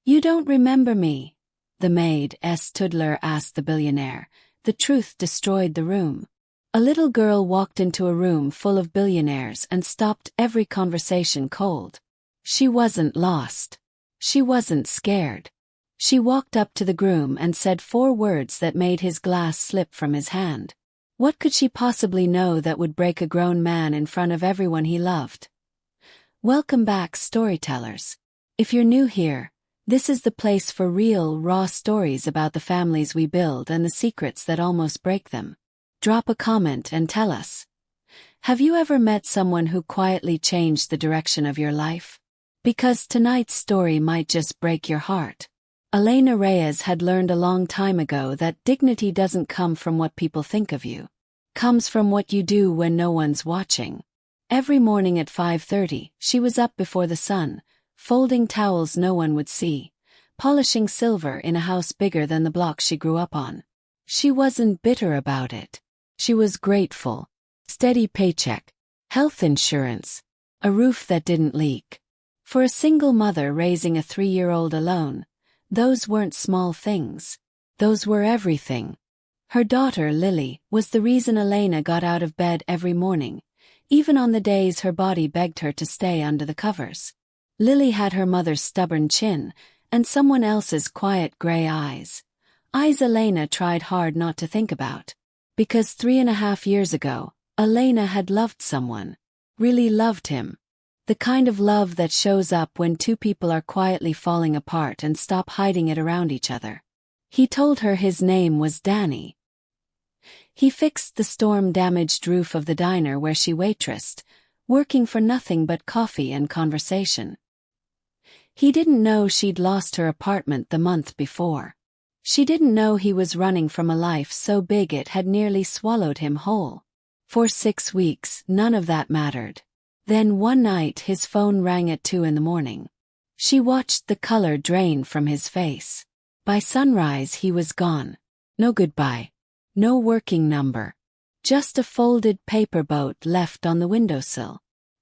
You don't remember me? The maid's Toodler asked the billionaire. The truth destroyed the room. A little girl walked into a room full of billionaires and stopped every conversation cold. She wasn't lost. She wasn't scared. She walked up to the groom and said 4 words that made his glass slip from his hand. What could she possibly know that would break a grown man in front of everyone he loved? Welcome back, storytellers. If you're new here, this is the place for real, raw stories about the families we build and the secrets that almost break them. Drop a comment and tell us. Have you ever met someone who quietly changed the direction of your life? Because tonight's story might just break your heart. Elena Reyes had learned a long time ago that dignity doesn't come from what people think of you. Comes from what you do when no one's watching. Every morning at 5:30, she was up before the sun, folding towels no one would see, polishing silver in a house bigger than the block she grew up on. She wasn't bitter about it. She was grateful. Steady paycheck, health insurance, a roof that didn't leak. For a single mother raising a 3-year-old alone, those weren't small things. Those were everything. Her daughter, Lily, was the reason Elena got out of bed every morning, even on the days her body begged her to stay under the covers. Lily had her mother's stubborn chin and someone else's quiet gray eyes. Eyes Elena tried hard not to think about. Because 3.5 years ago, Elena had loved someone. Really loved him. The kind of love that shows up when 2 people are quietly falling apart and stop hiding it around each other. He told her his name was Danny. He fixed the storm-damaged roof of the diner where she waitressed, working for nothing but coffee and conversation. He didn't know she'd lost her apartment the month before. She didn't know he was running from a life so big it had nearly swallowed him whole. For 6 weeks, none of that mattered. Then one night his phone rang at 2 in the morning. She watched the color drain from his face. By sunrise he was gone. No goodbye. No working number. Just a folded paper boat left on the windowsill.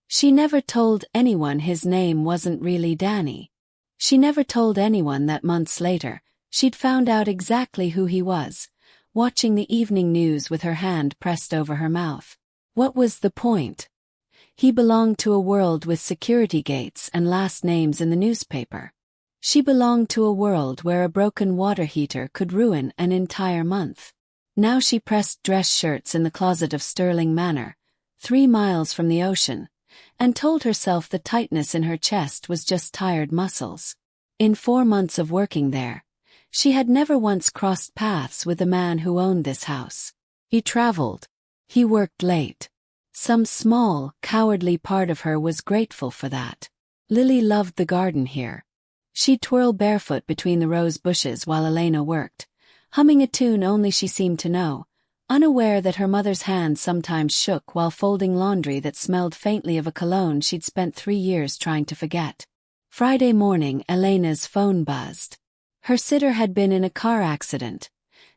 She never told anyone his name wasn't really Danny. She never told anyone that months later, she'd found out exactly who he was, watching the evening news with her hand pressed over her mouth. What was the point? He belonged to a world with security gates and last names in the newspaper. She belonged to a world where a broken water heater could ruin an entire month. Now she pressed dress shirts in the closet of Sterling Manor, 3 miles from the ocean, and told herself the tightness in her chest was just tired muscles. In 4 months of working there, she had never once crossed paths with the man who owned this house. He traveled. He worked late. Some small, cowardly part of her was grateful for that. Lily loved the garden here. She'd twirl barefoot between the rose bushes while Elena worked, humming a tune only she seemed to know, unaware that her mother's hands sometimes shook while folding laundry that smelled faintly of a cologne she'd spent 3 years trying to forget. Friday morning, Elena's phone buzzed. Her sitter had been in a car accident.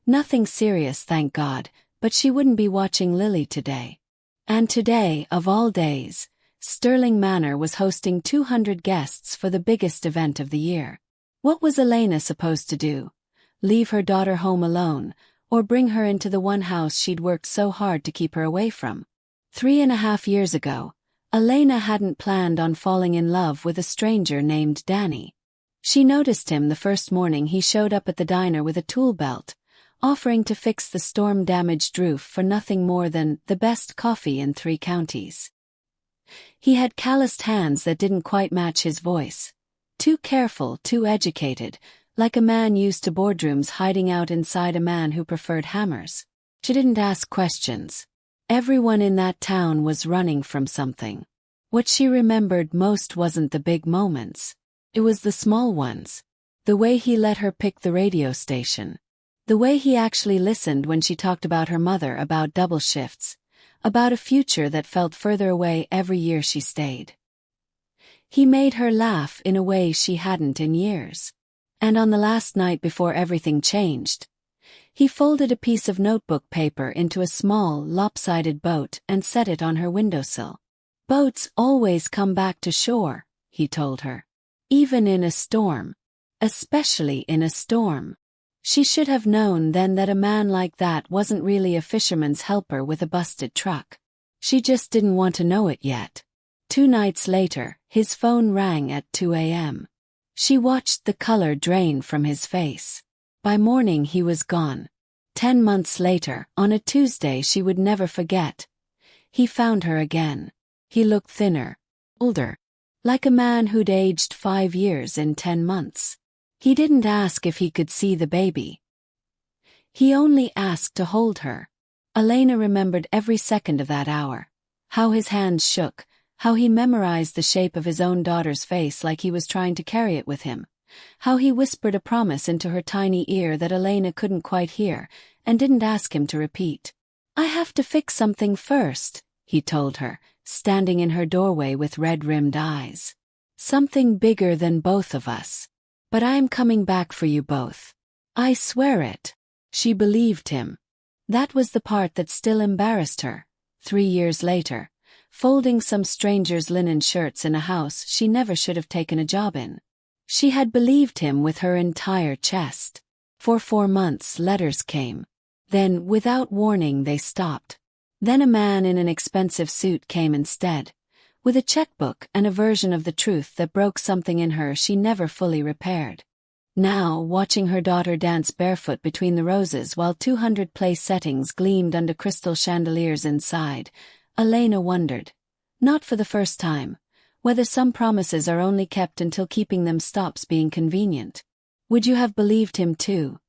Nothing serious, thank God, but she wouldn't be watching Lily today. And today, of all days, Sterling Manor was hosting 200 guests for the biggest event of the year. What was Elena supposed to do? Leave her daughter home alone, or bring her into the one house she'd worked so hard to keep her away from? 3.5 years ago, Elena hadn't planned on falling in love with a stranger named Danny. She noticed him the first morning he showed up at the diner with a tool belt, offering to fix the storm-damaged roof for nothing more than the best coffee in 3 counties. He had calloused hands that didn't quite match his voice. Too careful, too educated, like a man used to boardrooms hiding out inside a man who preferred hammers. She didn't ask questions. Everyone in that town was running from something. What she remembered most wasn't the big moments. It was the small ones. The way he let her pick the radio station. The way he actually listened when she talked about her mother, about double shifts, about a future that felt further away every year she stayed. He made her laugh in a way she hadn't in years. And on the last night before everything changed, he folded a piece of notebook paper into a small, lopsided boat and set it on her windowsill. Boats always come back to shore, he told her. Even in a storm. especially in a storm. She should have known then that a man like that wasn't really a fisherman's helper with a busted truck. She just didn't want to know it yet. 2 nights later, his phone rang at 2 a.m. She watched the color drain from his face. By morning he was gone. 10 months later, on a Tuesday she would never forget, he found her again. He looked thinner, older, like a man who'd aged 5 years in 10 months. He didn't ask if he could see the baby. He only asked to hold her. Elena remembered every second of that hour. How his hands shook, how he memorized the shape of his own daughter's face like he was trying to carry it with him. How he whispered a promise into her tiny ear that Elena couldn't quite hear, and didn't ask him to repeat. "I have to fix something first," he told her, standing in her doorway with red-rimmed eyes. "Something bigger than both of us. But I'm coming back for you both. I swear it." She believed him. That was the part that still embarrassed her. 3 years later, folding some stranger's linen shirts in a house she never should have taken a job in. She had believed him with her entire chest. For 4 months letters came. Then, without warning, they stopped. Then a man in an expensive suit came instead, with a checkbook and a version of the truth that broke something in her she never fully repaired. Now, watching her daughter dance barefoot between the roses while 200 place settings gleamed under crystal chandeliers inside, Elena wondered, not for the first time, whether some promises are only kept until keeping them stops being convenient. Would you have believed him too?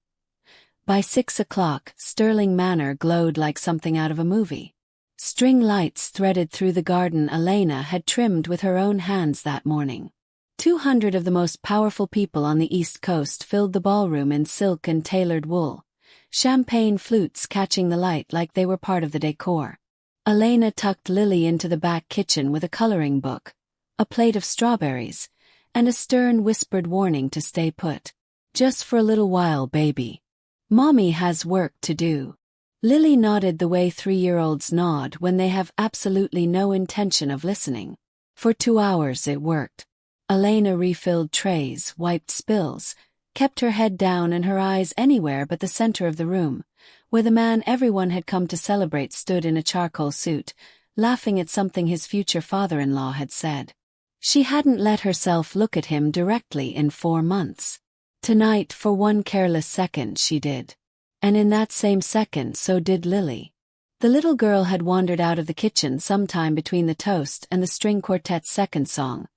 By 6 o'clock, Sterling Manor glowed like something out of a movie. String lights threaded through the garden Elena had trimmed with her own hands that morning. 200 of the most powerful people on the East Coast filled the ballroom in silk and tailored wool, champagne flutes catching the light like they were part of the decor. Elena tucked Lily into the back kitchen with a coloring book, a plate of strawberries, and a stern whispered warning to stay put. "Just for a little while, baby. Mommy has work to do." Lily nodded the way 3-year-olds nod when they have absolutely no intention of listening. For 2 hours it worked. Elena refilled trays, wiped spills, kept her head down and her eyes anywhere but the center of the room, where the man everyone had come to celebrate stood in a charcoal suit, laughing at something his future father-in-law had said. She hadn't let herself look at him directly in 4 months. Tonight, for one careless second, she did. And in that same second, so did Lily. The little girl had wandered out of the kitchen sometime between the toast and the string quartet's second song,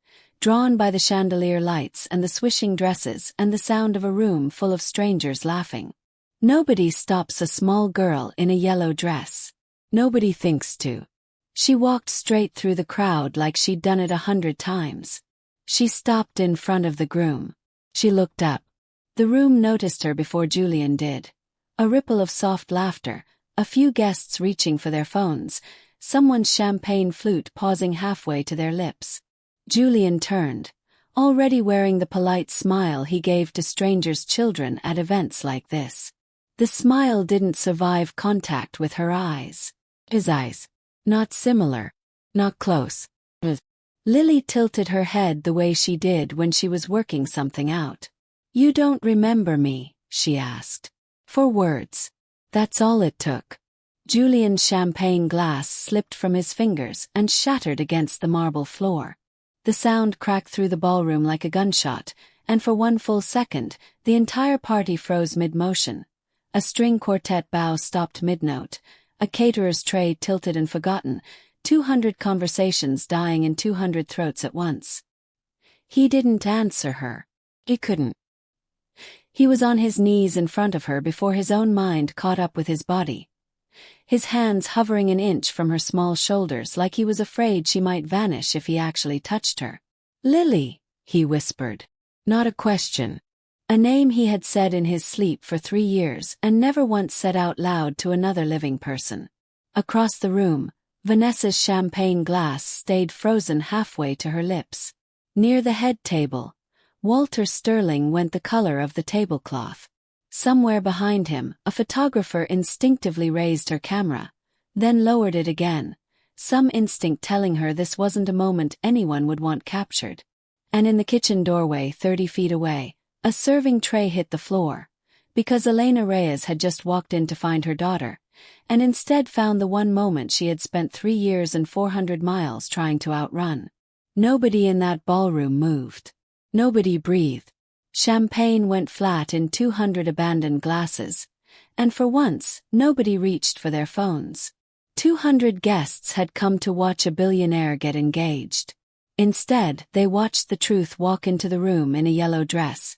drawn by the chandelier lights and the swishing dresses and the sound of a room full of strangers laughing. Nobody stops a small girl in a yellow dress. Nobody thinks to. She walked straight through the crowd like she'd done it 100 times. She stopped in front of the groom. She looked up. The room noticed her before Julian did. A ripple of soft laughter, a few guests reaching for their phones, someone's champagne flute pausing halfway to their lips. Julian turned, already wearing the polite smile he gave to strangers' children at events like this. The smile didn't survive contact with her eyes. His eyes. Not similar. Not close. Lily tilted her head the way she did when she was working something out. "You don't remember me?" she asked. For words. That's all it took. Julian's champagne glass slipped from his fingers and shattered against the marble floor. The sound cracked through the ballroom like a gunshot, and for 1 full second, the entire party froze mid-motion. A string quartet bow stopped mid-note, a caterer's tray tilted and forgotten, 200 conversations dying in 200 throats at once. He didn't answer her. He couldn't. He was on his knees in front of her before his own mind caught up with his body. His hands hovering an inch from her small shoulders like he was afraid she might vanish if he actually touched her. "Lily," he whispered. Not a question. A name he had said in his sleep for 3 years and never once said out loud to another living person. Across the room, Vanessa's champagne glass stayed frozen halfway to her lips. Near the head table, Walter Sterling went the color of the tablecloth. Somewhere behind him, a photographer instinctively raised her camera, then lowered it again, some instinct telling her this wasn't a moment anyone would want captured. And in the kitchen doorway 30 feet away, A serving tray hit the floor, because Elena Reyes had just walked in to find her daughter, and instead found the one moment she had spent 3 years and 400 miles trying to outrun. Nobody in that ballroom moved. Nobody breathed. Champagne went flat in 200 abandoned glasses, and for once, nobody reached for their phones. 200 guests had come to watch a billionaire get engaged. Instead, they watched the truth walk into the room in a yellow dress,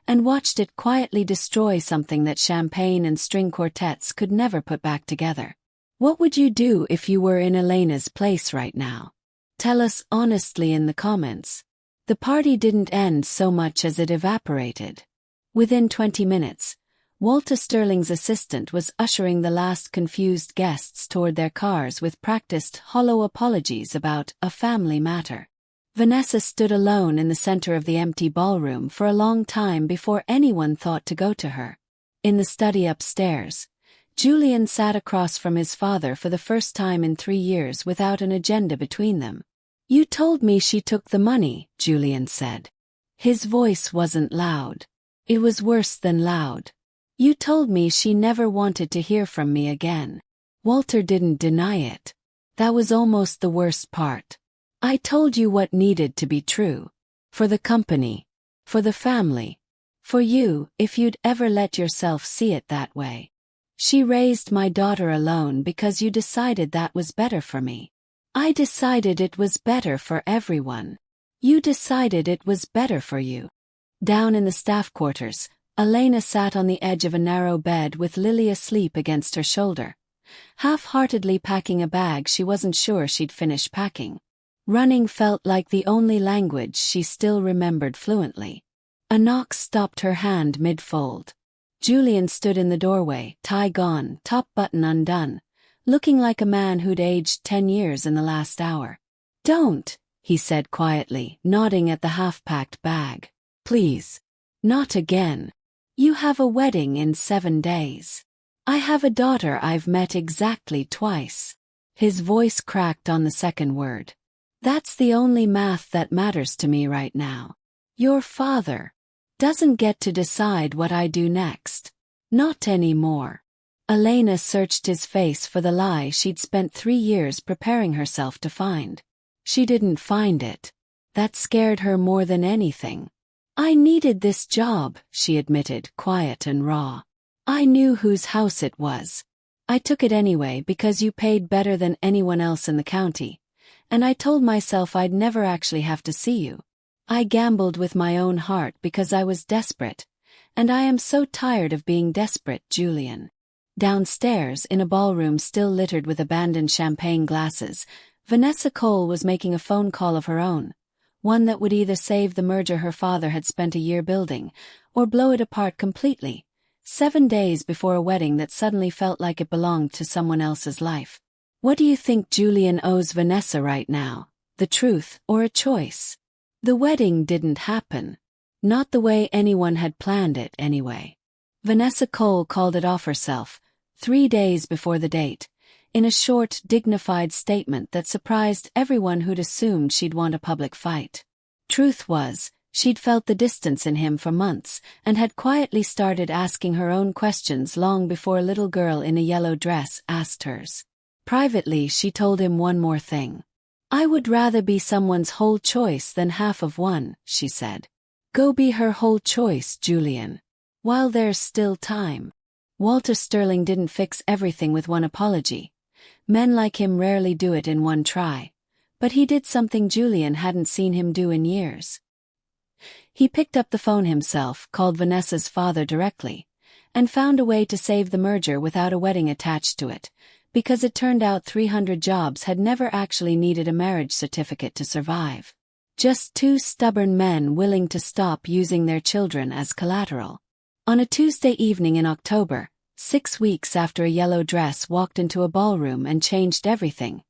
and watched it quietly destroy something that champagne and string quartets could never put back together. What would you do if you were in Elena's place right now? Tell us honestly in the comments. The party didn't end so much as it evaporated. Within 20 minutes, Walter Sterling's assistant was ushering the last confused guests toward their cars with practiced hollow apologies about a family matter. Vanessa stood alone in the center of the empty ballroom for a long time before anyone thought to go to her. In the study upstairs, Julian sat across from his father for the first time in 3 years without an agenda between them. "You told me she took the money," Julian said. His voice wasn't loud. It was worse than loud. "You told me she never wanted to hear from me again." Walter didn't deny it. That was almost the worst part. "I told you what needed to be true. For the company. For the family. For you, if you'd ever let yourself see it that way. She raised my daughter alone because you decided that was better for me. I decided it was better for everyone. You decided it was better for you." Down in the staff quarters, Elena sat on the edge of a narrow bed with Lily asleep against her shoulder, half-heartedly packing a bag she wasn't sure she'd finish packing. Running felt like the only language she still remembered fluently. A knock stopped her hand mid-fold. Julian stood in the doorway, tie gone, top button undone, looking like a man who'd aged 10 years in the last hour. "Don't," he said quietly, nodding at the half-packed bag. "Please. Not again. You have a wedding in 7 days. I have a daughter I've met exactly twice." His voice cracked on the second word. "That's the only math that matters to me right now. Your father doesn't get to decide what I do next. Not anymore." Elena searched his face for the lie she'd spent 3 years preparing herself to find. She didn't find it. That scared her more than anything. "I needed this job," she admitted, quiet and raw. "I knew whose house it was. I took it anyway because you paid better than anyone else in the county, and I told myself I'd never actually have to see you. I gambled with my own heart because I was desperate, and I am so tired of being desperate, Julian." Downstairs, in a ballroom still littered with abandoned champagne glasses, Vanessa Cole was making a phone call of her own, one that would either save the merger her father had spent a year building, or blow it apart completely, 7 days before a wedding that suddenly felt like it belonged to someone else's life. What do you think Julian owes Vanessa right now? The truth, or a choice? The wedding didn't happen. Not the way anyone had planned it, anyway. Vanessa Cole called it off herself, 3 days before the date, in a short, dignified statement that surprised everyone who'd assumed she'd want a public fight. Truth was, she'd felt the distance in him for months, and had quietly started asking her own questions long before a little girl in a yellow dress asked hers. Privately, she told him one more thing. "I would rather be someone's whole choice than half of one," she said. "Go be her whole choice, Julian. While there's still time." Walter Sterling didn't fix everything with one apology. Men like him rarely do it in one try. But he did something Julian hadn't seen him do in years. He picked up the phone himself, called Vanessa's father directly, and found a way to save the merger without a wedding attached to it, because it turned out 300 jobs had never actually needed a marriage certificate to survive. Just 2 stubborn men willing to stop using their children as collateral. On a Tuesday evening in October, 6 weeks after a yellow dress walked into a ballroom and changed everything,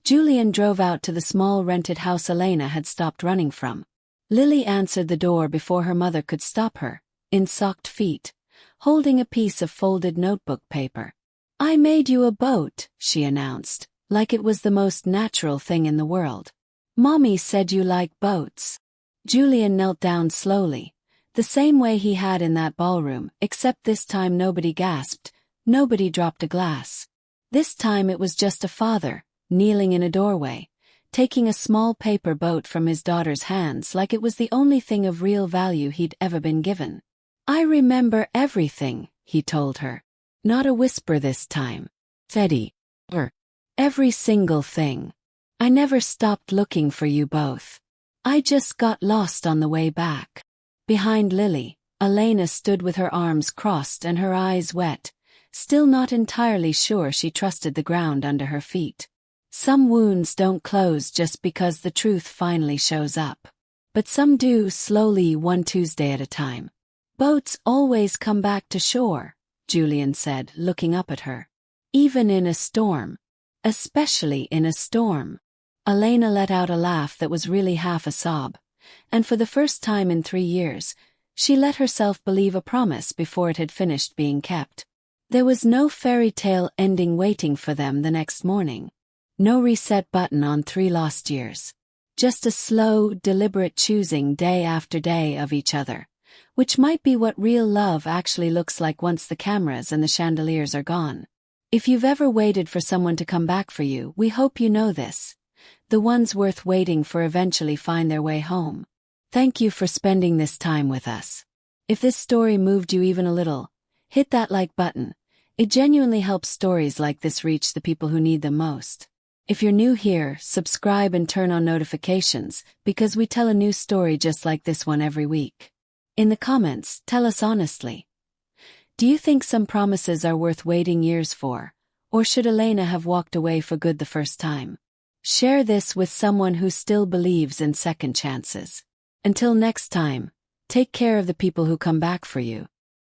Julian drove out to the small rented house Elena had stopped running from. Lily answered the door before her mother could stop her, in socked feet, holding a piece of folded notebook paper. "I made you a boat," she announced, like it was the most natural thing in the world. "Mommy said you like boats." Julian knelt down slowly, The same way he had in that ballroom, except this time nobody gasped, nobody dropped a glass. This time it was just a father, kneeling in a doorway, taking a small paper boat from his daughter's hands like it was the only thing of real value he'd ever been given. "I remember everything," he told her. Not a whisper this time. "Teddy. Every single thing. I never stopped looking for you both. I just got lost on the way back." Behind Lily, Elena stood with her arms crossed and her eyes wet, still not entirely sure she trusted the ground under her feet. Some wounds don't close just because the truth finally shows up. But some do, slowly, one Tuesday at a time. "Boats always come back to shore," Julian said, looking up at her. "Even in a storm. Especially in a storm." Elena let out a laugh that was really half a sob, and for the first time in 3 years, she let herself believe a promise before it had finished being kept. There was no fairy tale ending waiting for them the next morning. No reset button on 3 lost years. Just a slow, deliberate choosing day after day of each other, which might be what real love actually looks like once the cameras and the chandeliers are gone. If you've ever waited for someone to come back for you, we hope you know this. The ones worth waiting for eventually find their way home. Thank you for spending this time with us. If this story moved you even a little, hit that like button. It genuinely helps stories like this reach the people who need them most. If you're new here, subscribe and turn on notifications, because we tell a new story just like this one every week. In the comments, tell us honestly. Do you think some promises are worth waiting years for, or should Elena have walked away for good the first time? Share this with someone who still believes in second chances. Until next time, take care of the people who come back for you.